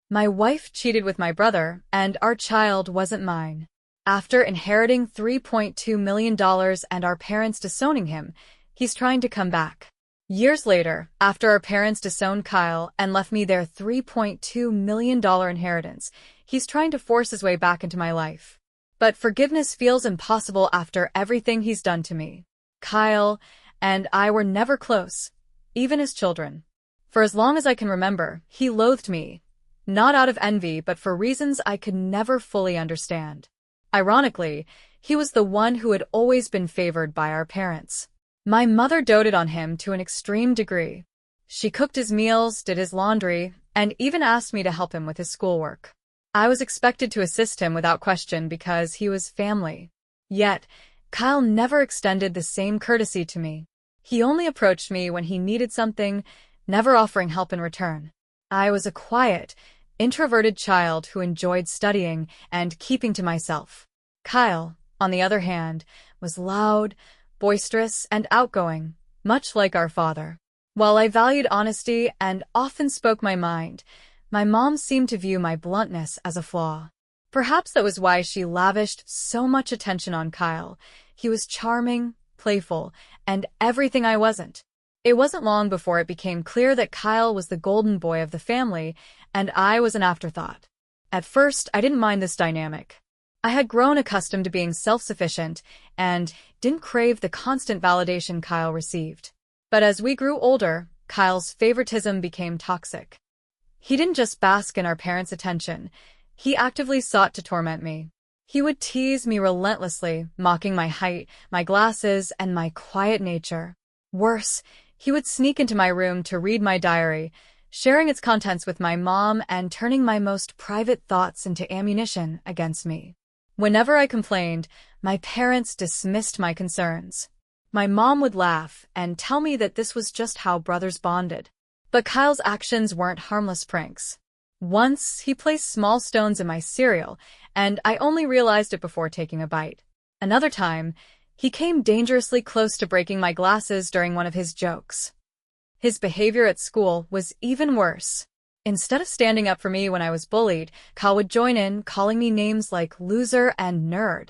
My wife cheated with my brother, and our child wasn't mine. After inheriting $3.2 million and our parents disowning him, he's trying to come back. Years later, after our parents disowned Kyle and left me their $3.2 million inheritance, he's trying to force his way back into my life. But forgiveness feels impossible after everything he's done to me. Kyle and I were never close, even as children. For as long as I can remember, he loathed me, not out of envy but for reasons I could never fully understand. Ironically, he was the one who had always been favored by our parents. My mother doted on him to an extreme degree. She cooked his meals, did his laundry, and even asked me to help him with his schoolwork. I was expected to assist him without question because he was family. Yet, Kyle never extended the same courtesy to me. He only approached me when he needed something, never offering help in return. I was a quiet, introverted child who enjoyed studying and keeping to myself. Kyle, on the other hand, was loud, boisterous, and outgoing, much like our father. While I valued honesty and often spoke my mind, my mom seemed to view my bluntness as a flaw. Perhaps that was why she lavished so much attention on Kyle. He was charming, playful, and everything I wasn't. It wasn't long before it became clear that Kyle was the golden boy of the family, and I was an afterthought. At first, I didn't mind this dynamic. I had grown accustomed to being self-sufficient and didn't crave the constant validation Kyle received. But as we grew older, Kyle's favoritism became toxic. He didn't just bask in our parents' attention. He actively sought to torment me. He would tease me relentlessly, mocking my height, my glasses, and my quiet nature. Worse, he would sneak into my room to read my diary, sharing its contents with my mom and turning my most private thoughts into ammunition against me. Whenever I complained, my parents dismissed my concerns. My mom would laugh and tell me that this was just how brothers bonded. But Kyle's actions weren't harmless pranks. Once, he placed small stones in my cereal, and I only realized it before taking a bite. Another time, he came dangerously close to breaking my glasses during one of his jokes. His behavior at school was even worse. Instead of standing up for me when I was bullied, Kyle would join in, calling me names like loser and nerd.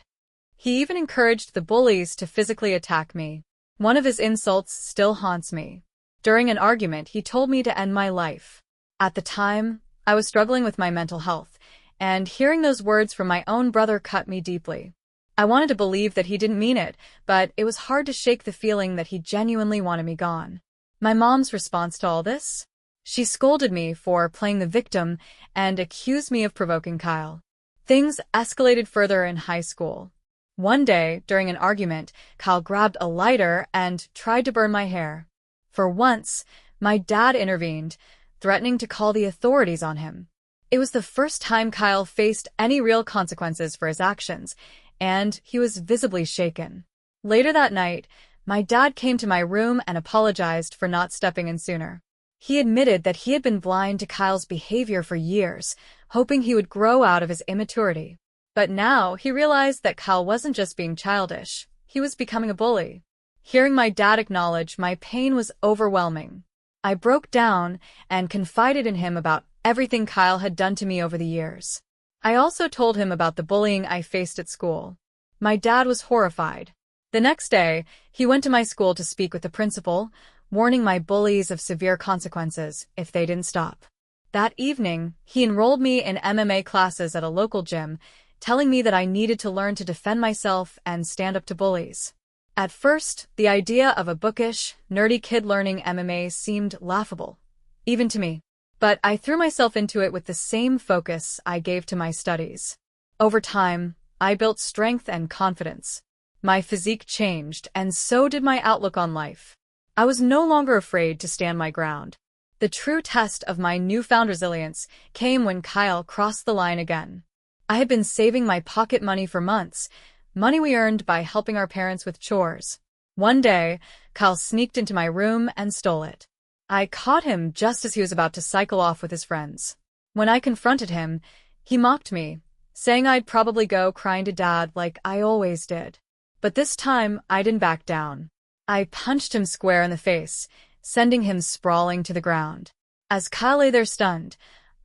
He even encouraged the bullies to physically attack me. One of his insults still haunts me. During an argument, he told me to end my life. At the time, I was struggling with my mental health, and hearing those words from my own brother cut me deeply. I wanted to believe that he didn't mean it, but it was hard to shake the feeling that he genuinely wanted me gone. My mom's response to all this? She scolded me for playing the victim and accused me of provoking Kyle. Things escalated further in high school. One day, during an argument, Kyle grabbed a lighter and tried to burn my hair. For once, my dad intervened, threatening to call the authorities on him. It was the first time Kyle faced any real consequences for his actions, and he was visibly shaken. Later that night, my dad came to my room and apologized for not stepping in sooner. He admitted that he had been blind to Kyle's behavior for years, hoping he would grow out of his immaturity. But now he realized that Kyle wasn't just being childish, he was becoming a bully. Hearing my dad acknowledge my pain was overwhelming. I broke down and confided in him about everything Kyle had done to me over the years. I also told him about the bullying I faced at school. My dad was horrified. The next day, he went to my school to speak with the principal, warning my bullies of severe consequences if they didn't stop. That evening, he enrolled me in MMA classes at a local gym, telling me that I needed to learn to defend myself and stand up to bullies. At first, the idea of a bookish, nerdy kid learning MMA seemed laughable, even to me. But I threw myself into it with the same focus I gave to my studies. Over time, I built strength and confidence. My physique changed, and so did my outlook on life. I was no longer afraid to stand my ground. The true test of my newfound resilience came when Kyle crossed the line again. I had been saving my pocket money for months, money we earned by helping our parents with chores. One day, Kyle sneaked into my room and stole it. I caught him just as he was about to cycle off with his friends. When I confronted him, he mocked me, saying I'd probably go crying to Dad like I always did. But this time, I didn't back down. I punched him square in the face, sending him sprawling to the ground. As Kyle lay there stunned,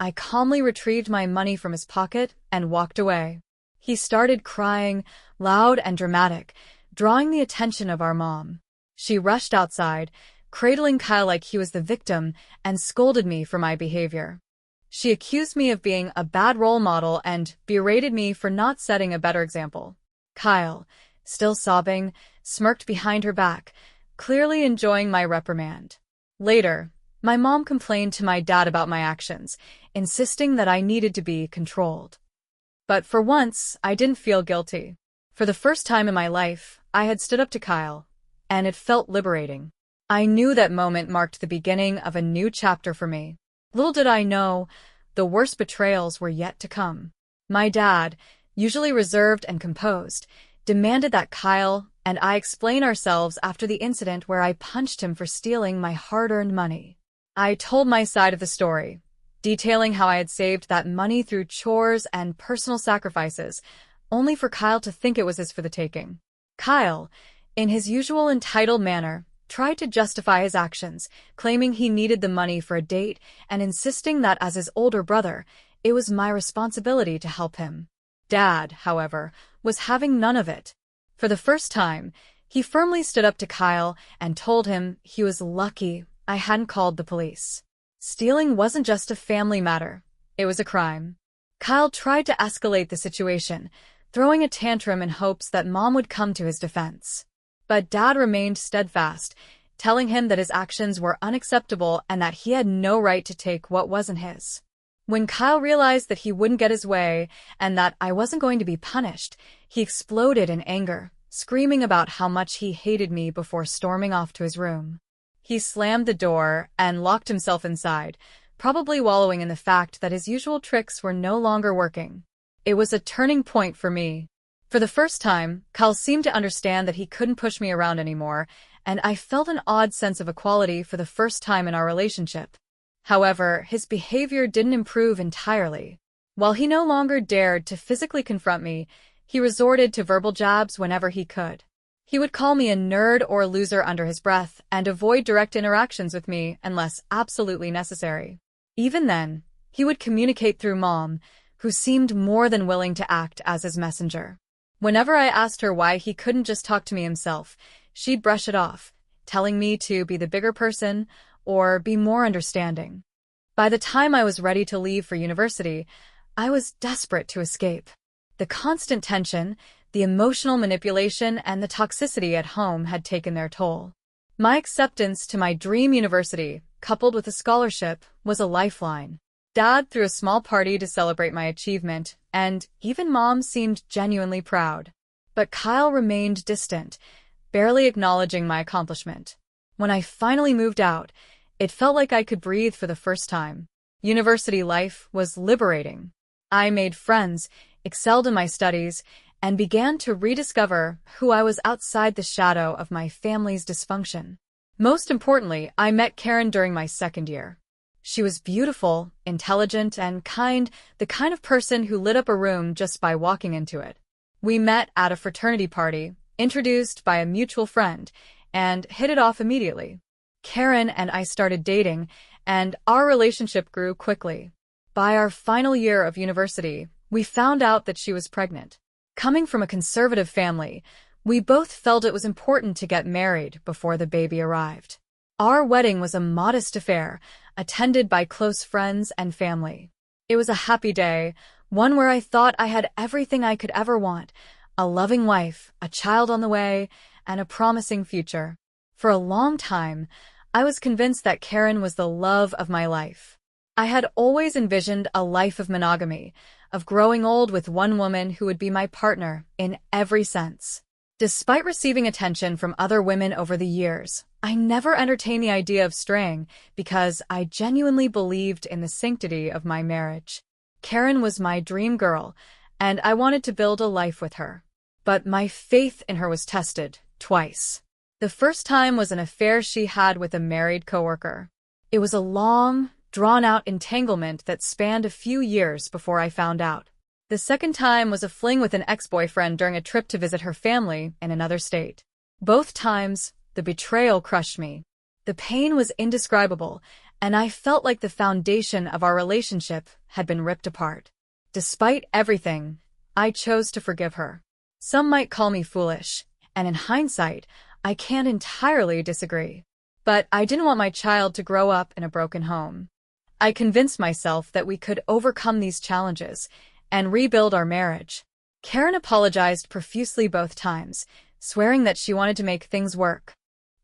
I calmly retrieved my money from his pocket and walked away. He started crying, loud and dramatic, drawing the attention of our mom. She rushed outside, cradling Kyle like he was the victim, and scolded me for my behavior. She accused me of being a bad role model and berated me for not setting a better example. Kyle, still sobbing, smirked behind her back, clearly enjoying my reprimand. Later, my mom complained to my dad about my actions, insisting that I needed to be controlled. But for once, I didn't feel guilty. For the first time in my life, I had stood up to Kyle, and it felt liberating. I knew that moment marked the beginning of a new chapter for me. Little did I know, the worst betrayals were yet to come. My dad, usually reserved and composed, demanded that Kyle and I explain ourselves after the incident where I punched him for stealing my hard-earned money. I told my side of the story, detailing how I had saved that money through chores and personal sacrifices, only for Kyle to think it was his for the taking. Kyle, in his usual entitled manner, tried to justify his actions, claiming he needed the money for a date and insisting that as his older brother, it was my responsibility to help him. Dad, however, was having none of it. For the first time, he firmly stood up to Kyle and told him he was lucky I hadn't called the police. Stealing wasn't just a family matter, it was a crime. Kyle tried to escalate the situation, throwing a tantrum in hopes that Mom would come to his defense. But Dad remained steadfast, telling him that his actions were unacceptable and that he had no right to take what wasn't his. When Kyle realized that he wouldn't get his way and that I wasn't going to be punished, he exploded in anger, screaming about how much he hated me before storming off to his room. He slammed the door and locked himself inside, probably wallowing in the fact that his usual tricks were no longer working. It was a turning point for me. For the first time, Kyle seemed to understand that he couldn't push me around anymore, and I felt an odd sense of equality for the first time in our relationship. However, his behavior didn't improve entirely. While he no longer dared to physically confront me, he resorted to verbal jabs whenever he could. He would call me a nerd or a loser under his breath and avoid direct interactions with me unless absolutely necessary. Even then, he would communicate through Mom, who seemed more than willing to act as his messenger. Whenever I asked her why he couldn't just talk to me himself, she'd brush it off, telling me to be the bigger person or be more understanding. By the time I was ready to leave for university, I was desperate to escape. The constant tension, the emotional manipulation, and the toxicity at home had taken their toll. My acceptance to my dream university, coupled with a scholarship, was a lifeline. Dad threw a small party to celebrate my achievement, and even Mom seemed genuinely proud. But Kyle remained distant, barely acknowledging my accomplishment. When I finally moved out, it felt like I could breathe for the first time. University life was liberating. I made friends, excelled in my studies, and began to rediscover who I was outside the shadow of my family's dysfunction. Most importantly, I met Karen during my second year. She was beautiful, intelligent, and kind, the kind of person who lit up a room just by walking into it. We met at a fraternity party, introduced by a mutual friend, and hit it off immediately. Karen and I started dating, and our relationship grew quickly. By our final year of university, we found out that she was pregnant. Coming from a conservative family, we both felt it was important to get married before the baby arrived. Our wedding was a modest affair, attended by close friends and family. It was a happy day, one where I thought I had everything I could ever want: a loving wife, a child on the way, and a promising future. For a long time, I was convinced that Karen was the love of my life. I had always envisioned a life of monogamy, of growing old with one woman who would be my partner in every sense. Despite receiving attention from other women over the years, I never entertained the idea of straying because I genuinely believed in the sanctity of my marriage. Karen was my dream girl, and I wanted to build a life with her. But my faith in her was tested twice. The first time was an affair she had with a married coworker. It was a long, drawn-out entanglement that spanned a few years before I found out. The second time was a fling with an ex-boyfriend during a trip to visit her family in another state. Both times, the betrayal crushed me. The pain was indescribable, and I felt like the foundation of our relationship had been ripped apart. Despite everything, I chose to forgive her. Some might call me foolish, and in hindsight, I can't entirely disagree. But I didn't want my child to grow up in a broken home. I convinced myself that we could overcome these challenges and rebuild our marriage. Karen apologized profusely both times, swearing that she wanted to make things work.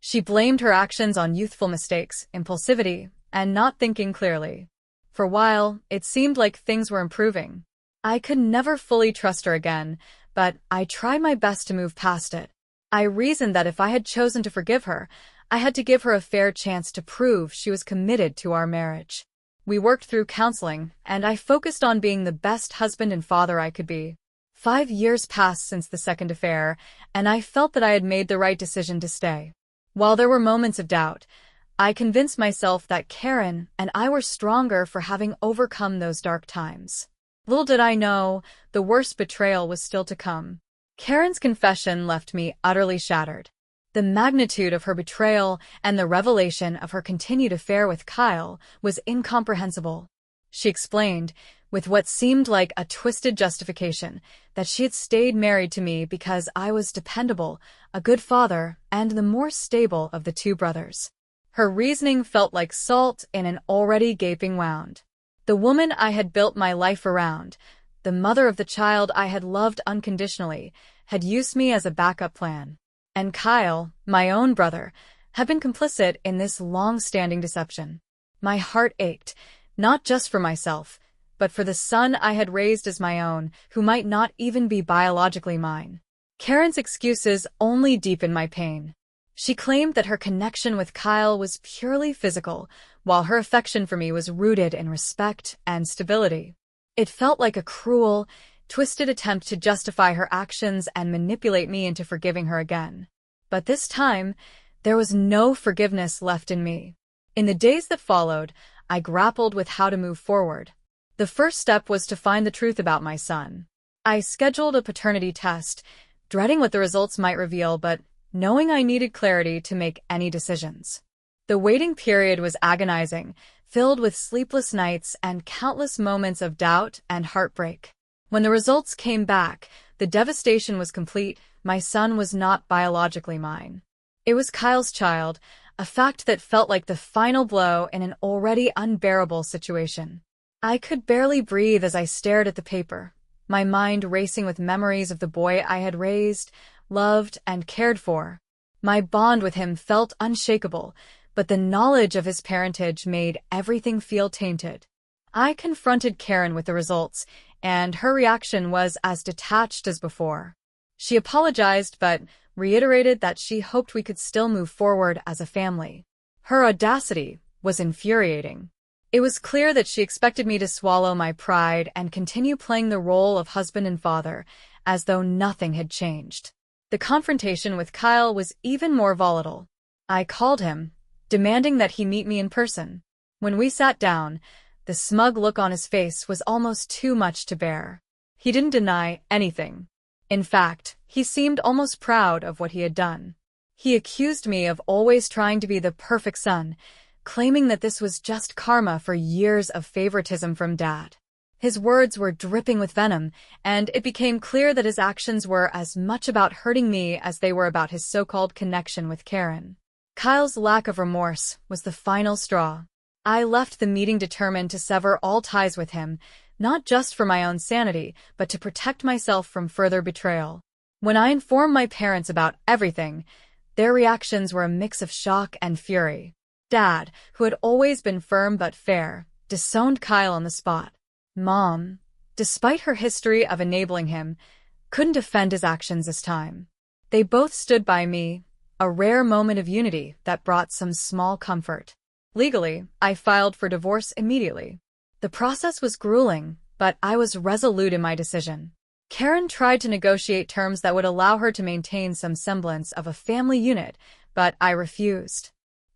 She blamed her actions on youthful mistakes, impulsivity, and not thinking clearly. For a while, it seemed like things were improving. I could never fully trust her again, but I tried my best to move past it. I reasoned that if I had chosen to forgive her, I had to give her a fair chance to prove she was committed to our marriage. We worked through counseling, and I focused on being the best husband and father I could be. 5 years passed since the second affair, and I felt that I had made the right decision to stay. While there were moments of doubt, I convinced myself that Karen and I were stronger for having overcome those dark times. Little did I know, the worst betrayal was still to come. Karen's confession left me utterly shattered. The magnitude of her betrayal and the revelation of her continued affair with Kyle was incomprehensible. She explained, with what seemed like a twisted justification, that she had stayed married to me because I was dependable, a good father, and the more stable of the two brothers. Her reasoning felt like salt in an already gaping wound. The woman I had built my life around, the mother of the child I had loved unconditionally, had used me as a backup plan. And Kyle, my own brother, had been complicit in this long-standing deception. My heart ached, not just for myself, but for the son I had raised as my own, who might not even be biologically mine. Karen's excuses only deepened my pain. She claimed that her connection with Kyle was purely physical, while her affection for me was rooted in respect and stability. It felt like a cruel, twisted attempt to justify her actions and manipulate me into forgiving her again. But this time, there was no forgiveness left in me. In the days that followed, I grappled with how to move forward. The first step was to find the truth about my son. I scheduled a paternity test, dreading what the results might reveal, but knowing I needed clarity to make any decisions. The waiting period was agonizing, filled with sleepless nights and countless moments of doubt and heartbreak. When the results came back, the devastation was complete. My son was not biologically mine. It was Kyle's child, a fact that felt like the final blow in an already unbearable situation. I could barely breathe as I stared at the paper, my mind racing with memories of the boy I had raised, loved, and cared for. My bond with him felt unshakable, but the knowledge of his parentage made everything feel tainted. I confronted Karen with the results, and her reaction was as detached as before. She apologized but reiterated that she hoped we could still move forward as a family. Her audacity was infuriating. It was clear that she expected me to swallow my pride and continue playing the role of husband and father, as though nothing had changed. The confrontation with Kyle was even more volatile. I called him, demanding that he meet me in person. When we sat down, the smug look on his face was almost too much to bear. He didn't deny anything. In fact, he seemed almost proud of what he had done. He accused me of always trying to be the perfect son, claiming that this was just karma for years of favoritism from Dad. His words were dripping with venom, and it became clear that his actions were as much about hurting me as they were about his so-called connection with Karen. Kyle's lack of remorse was the final straw. I left the meeting determined to sever all ties with him, not just for my own sanity, but to protect myself from further betrayal. When I informed my parents about everything, their reactions were a mix of shock and fury. Dad, who had always been firm but fair, disowned Kyle on the spot. Mom, despite her history of enabling him, couldn't defend his actions this time. They both stood by me, a rare moment of unity that brought some small comfort. Legally, I filed for divorce immediately. The process was grueling, but I was resolute in my decision. Karen tried to negotiate terms that would allow her to maintain some semblance of a family unit, but I refused.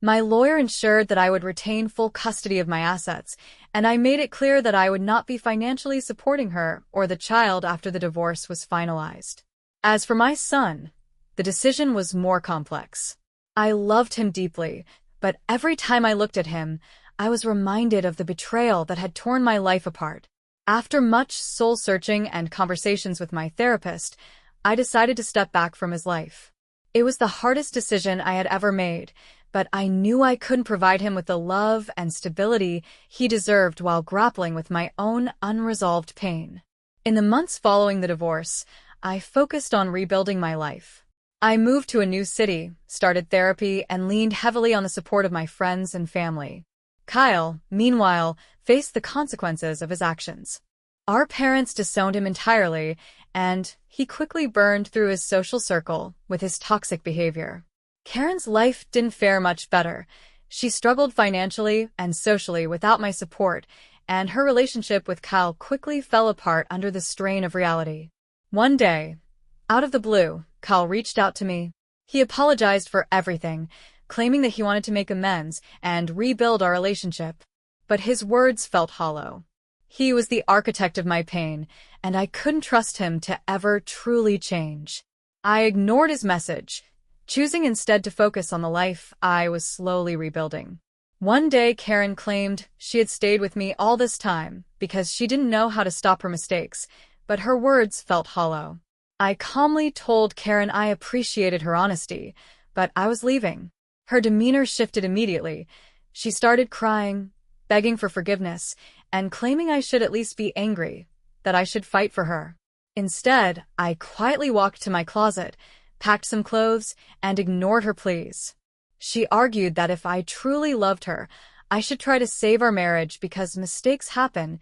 My lawyer ensured that I would retain full custody of my assets, and I made it clear that I would not be financially supporting her or the child after the divorce was finalized. As for my son, the decision was more complex. I loved him deeply, but every time I looked at him, I was reminded of the betrayal that had torn my life apart. After much soul-searching and conversations with my therapist, I decided to step back from his life. It was the hardest decision I had ever made, but I knew I couldn't provide him with the love and stability he deserved while grappling with my own unresolved pain. In the months following the divorce, I focused on rebuilding my life. I moved to a new city, started therapy, and leaned heavily on the support of my friends and family. Kyle, meanwhile, faced the consequences of his actions. Our parents disowned him entirely, and he quickly burned through his social circle with his toxic behavior. Karen's life didn't fare much better. She struggled financially and socially without my support, and her relationship with Kyle quickly fell apart under the strain of reality. One day, out of the blue, Kyle reached out to me. He apologized for everything, claiming that he wanted to make amends and rebuild our relationship. But his words felt hollow. He was the architect of my pain, and I couldn't trust him to ever truly change. I ignored his message, choosing instead to focus on the life I was slowly rebuilding. One day, Karen claimed she had stayed with me all this time because she didn't know how to stop her mistakes, but her words felt hollow. I calmly told Karen I appreciated her honesty, but I was leaving. Her demeanor shifted immediately. She started crying, begging for forgiveness, and claiming I should at least be angry, that I should fight for her. Instead, I quietly walked to my closet, packed some clothes, and ignored her pleas. She argued that if I truly loved her, I should try to save our marriage because mistakes happen,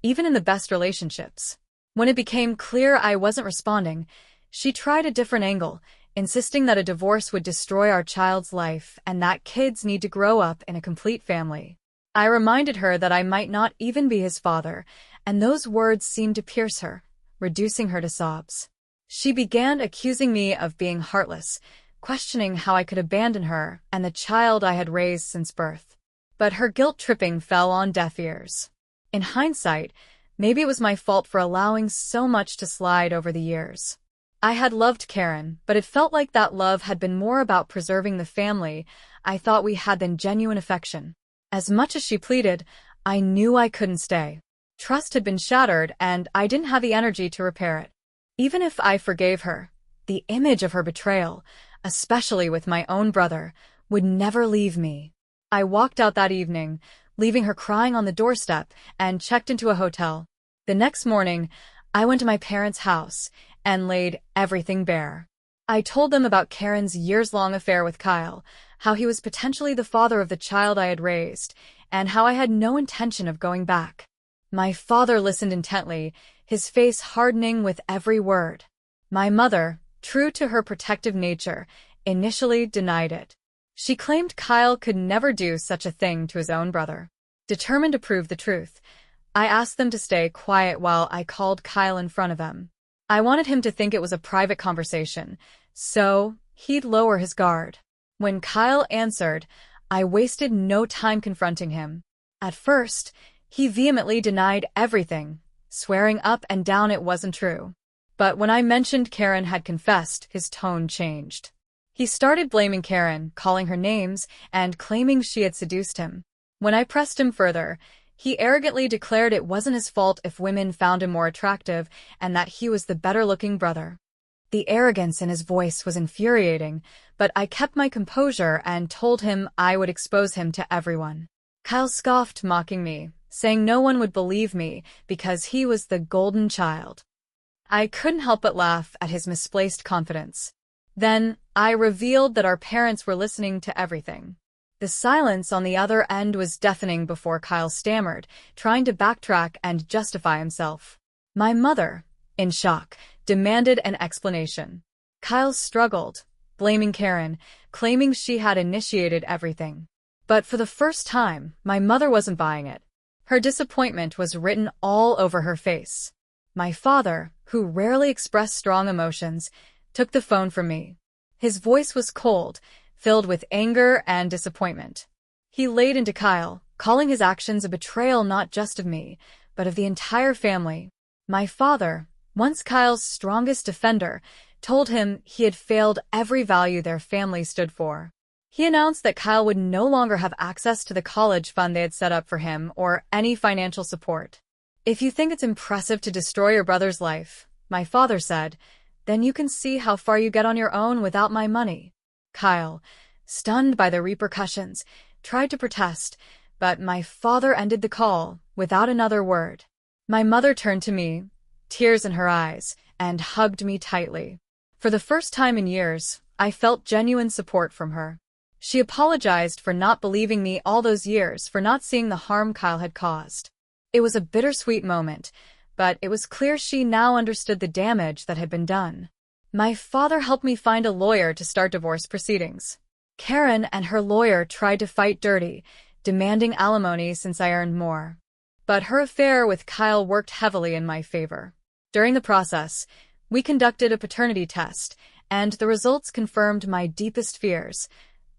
even in the best relationships. When it became clear I wasn't responding, she tried a different angle, insisting that a divorce would destroy our child's life and that kids need to grow up in a complete family. I reminded her that I might not even be his father, and those words seemed to pierce her, reducing her to sobs. She began accusing me of being heartless, questioning how I could abandon her and the child I had raised since birth. But her guilt-tripping fell on deaf ears. In hindsight, maybe it was my fault for allowing so much to slide over the years. I had loved Karen, but it felt like that love had been more about preserving the family I thought we had than genuine affection. As much as she pleaded, I knew I couldn't stay. Trust had been shattered, and I didn't have the energy to repair it. Even if I forgave her, the image of her betrayal, especially with my own brother, would never leave me. I walked out that evening, leaving her crying on the doorstep, and checked into a hotel. The next morning, I went to my parents' house and laid everything bare. I told them about Karen's years-long affair with Kyle, how he was potentially the father of the child I had raised, and how I had no intention of going back. My father listened intently, his face hardening with every word. My mother, true to her protective nature, initially denied it. She claimed Kyle could never do such a thing to his own brother. Determined to prove the truth, I asked them to stay quiet while I called Kyle in front of them. I wanted him to think it was a private conversation, so he'd lower his guard. When Kyle answered, I wasted no time confronting him. At first, he vehemently denied everything, swearing up and down it wasn't true. But when I mentioned Karen had confessed, his tone changed. He started blaming Karen, calling her names, and claiming she had seduced him. When I pressed him further, he arrogantly declared it wasn't his fault if women found him more attractive and that he was the better-looking brother. The arrogance in his voice was infuriating, but I kept my composure and told him I would expose him to everyone. Kyle scoffed, mocking me, saying no one would believe me because he was the golden child. I couldn't help but laugh at his misplaced confidence. Then, I revealed that our parents were listening to everything. The silence on the other end was deafening before Kyle stammered, trying to backtrack and justify himself. My mother, in shock, demanded an explanation. Kyle struggled, blaming Karen, claiming she had initiated everything. But for the first time, my mother wasn't buying it. Her disappointment was written all over her face. My father, who rarely expressed strong emotions, took the phone from me. His voice was cold, filled with anger and disappointment. He laid into Kyle, calling his actions a betrayal not just of me, but of the entire family. My father, once Kyle's strongest defender, told him he had failed every value their family stood for. He announced that Kyle would no longer have access to the college fund they had set up for him or any financial support. "If you think it's impressive to destroy your brother's life," my father said, "then you can see how far you get on your own without my money." Kyle, stunned by the repercussions, tried to protest, but my father ended the call without another word. My mother turned to me, tears in her eyes, and hugged me tightly. For the first time in years, I felt genuine support from her. She apologized for not believing me all those years, for not seeing the harm Kyle had caused. It was a bittersweet moment, but it was clear she now understood the damage that had been done. My father helped me find a lawyer to start divorce proceedings. Karen and her lawyer tried to fight dirty, demanding alimony since I earned more. But her affair with Kyle worked heavily in my favor. During the process, we conducted a paternity test, and the results confirmed my deepest fears.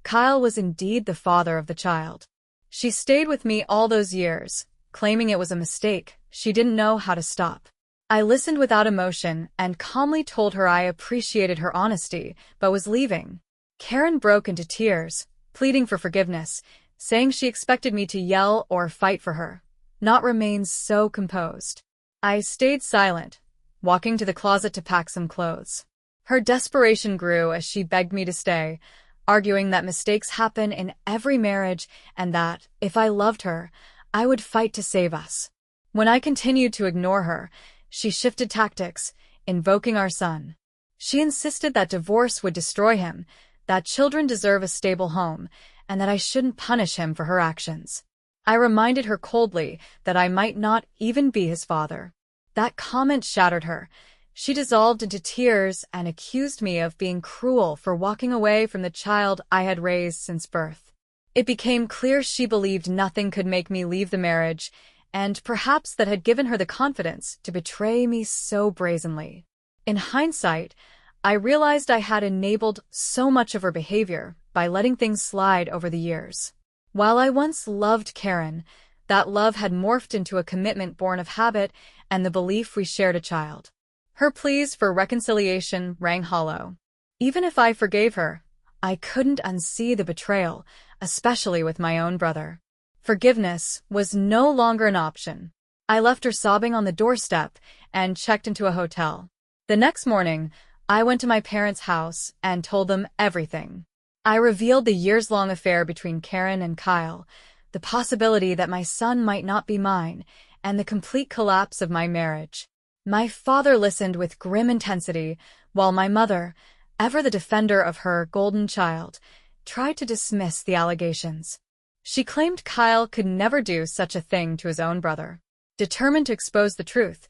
Kyle was indeed the father of the child. She stayed with me all those years, claiming it was a mistake. She didn't know how to stop. I listened without emotion and calmly told her I appreciated her honesty, but was leaving. Karen broke into tears, pleading for forgiveness, saying she expected me to yell or fight for her, not remain so composed. I stayed silent, walking to the closet to pack some clothes. Her desperation grew as she begged me to stay, arguing that mistakes happen in every marriage and that, if I loved her, I would fight to save us. When I continued to ignore her, she shifted tactics, invoking our son. She insisted that divorce would destroy him, that children deserve a stable home, and that I shouldn't punish him for her actions. I reminded her coldly that I might not even be his father. That comment shattered her. She dissolved into tears and accused me of being cruel for walking away from the child I had raised since birth. It became clear she believed nothing could make me leave the marriage, and perhaps that had given her the confidence to betray me so brazenly. In hindsight, I realized I had enabled so much of her behavior by letting things slide over the years. While I once loved Karen, that love had morphed into a commitment born of habit and the belief we shared a child. Her pleas for reconciliation rang hollow. Even if I forgave her, I couldn't unsee the betrayal, especially with my own brother. Forgiveness was no longer an option. I left her sobbing on the doorstep and checked into a hotel. The next morning, I went to my parents' house and told them everything. I revealed the years-long affair between Karen and Kyle, the possibility that my son might not be mine, and the complete collapse of my marriage. My father listened with grim intensity, while my mother, ever the defender of her golden child, tried to dismiss the allegations. She claimed Kyle could never do such a thing to his own brother. Determined to expose the truth,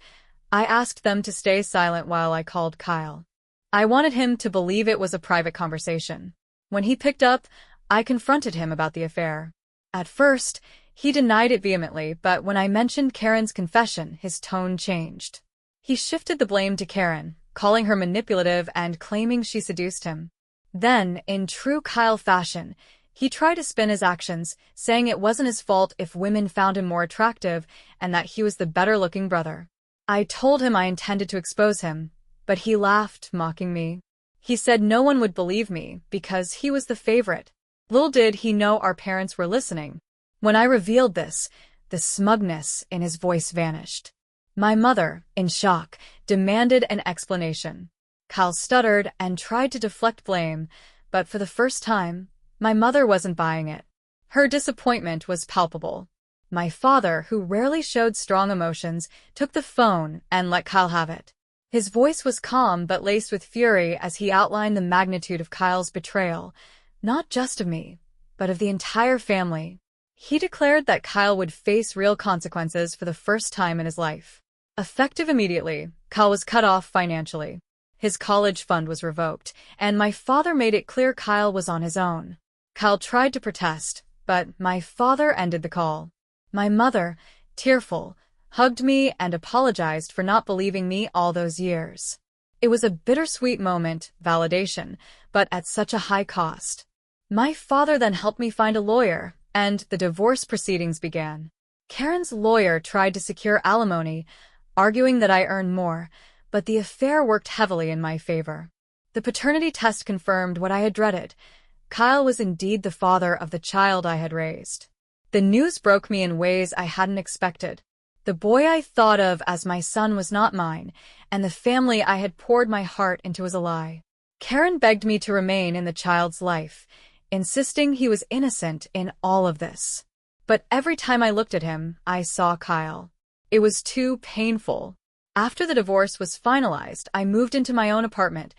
I asked them to stay silent while I called Kyle. I wanted him to believe it was a private conversation. When he picked up, I confronted him about the affair. At first, he denied it vehemently, but when I mentioned Karen's confession, his tone changed. He shifted the blame to Karen, calling her manipulative and claiming she seduced him. Then, in true Kyle fashion, he tried to spin his actions, saying it wasn't his fault if women found him more attractive and that he was the better-looking brother. I told him I intended to expose him, but he laughed, mocking me. He said no one would believe me because he was the favorite. Little did he know our parents were listening. When I revealed this, the smugness in his voice vanished. My mother, in shock, demanded an explanation. Kyle stuttered and tried to deflect blame, but for the first time, my mother wasn't buying it. Her disappointment was palpable. My father, who rarely showed strong emotions, took the phone and let Kyle have it. His voice was calm but laced with fury as he outlined the magnitude of Kyle's betrayal, not just of me, but of the entire family. He declared that Kyle would face real consequences for the first time in his life. Effective immediately, Kyle was cut off financially. His college fund was revoked, and my father made it clear Kyle was on his own. Kyle tried to protest, but my father ended the call. My mother, tearful, hugged me and apologized for not believing me all those years. It was a bittersweet moment, validation, but at such a high cost. My father then helped me find a lawyer, and the divorce proceedings began. Karen's lawyer tried to secure alimony, arguing that I earned more, but the affair worked heavily in my favor. The paternity test confirmed what I had dreaded. Kyle was indeed the father of the child I had raised. The news broke me in ways I hadn't expected. The boy I thought of as my son was not mine, and the family I had poured my heart into was a lie. Karen begged me to remain in the child's life, insisting he was innocent in all of this. But every time I looked at him, I saw Kyle. It was too painful. After the divorce was finalized, I moved into my own apartment,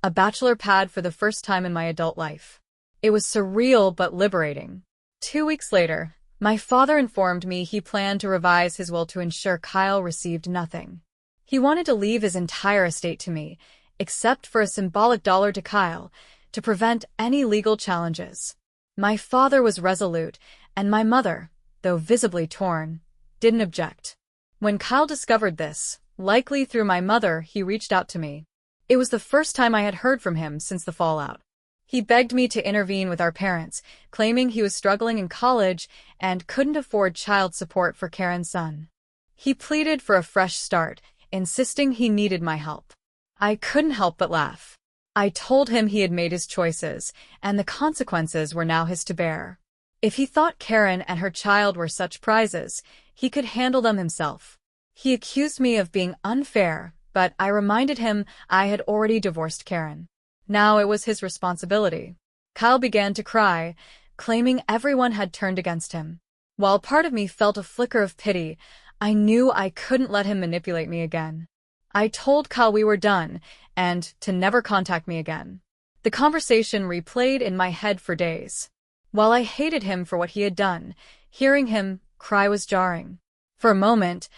a bachelor pad for the first time in my adult life. It was surreal but liberating. 2 weeks later, my father informed me he planned to revise his will to ensure Kyle received nothing. He wanted to leave his entire estate to me, except for a symbolic $1 to Kyle, to prevent any legal challenges. My father was resolute, and my mother, though visibly torn, didn't object. When Kyle discovered this, likely through my mother, he reached out to me. It was the first time I had heard from him since the fallout. He begged me to intervene with our parents, claiming he was struggling in college and couldn't afford child support for Karen's son. He pleaded for a fresh start, insisting he needed my help. I couldn't help but laugh. I told him he had made his choices, and the consequences were now his to bear. If he thought Karen and her child were such prizes, he could handle them himself. He accused me of being unfair, but I reminded him I had already divorced Karen. Now it was his responsibility. Kyle began to cry, claiming everyone had turned against him. While part of me felt a flicker of pity, I knew I couldn't let him manipulate me again. I told Kyle we were done, and to never contact me again. The conversation replayed in my head for days. While I hated him for what he had done, hearing him cry was jarring. For a moment,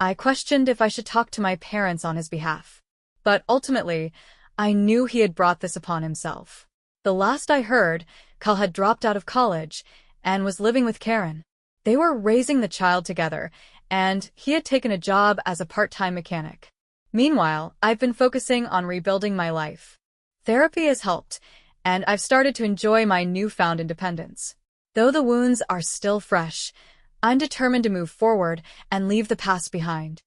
I questioned if I should talk to my parents on his behalf. But ultimately, I knew he had brought this upon himself. The last I heard, Kyle had dropped out of college and was living with Karen. They were raising the child together, and he had taken a job as a part-time mechanic. Meanwhile, I've been focusing on rebuilding my life. Therapy has helped, and I've started to enjoy my newfound independence. Though the wounds are still fresh, I'm determined to move forward and leave the past behind.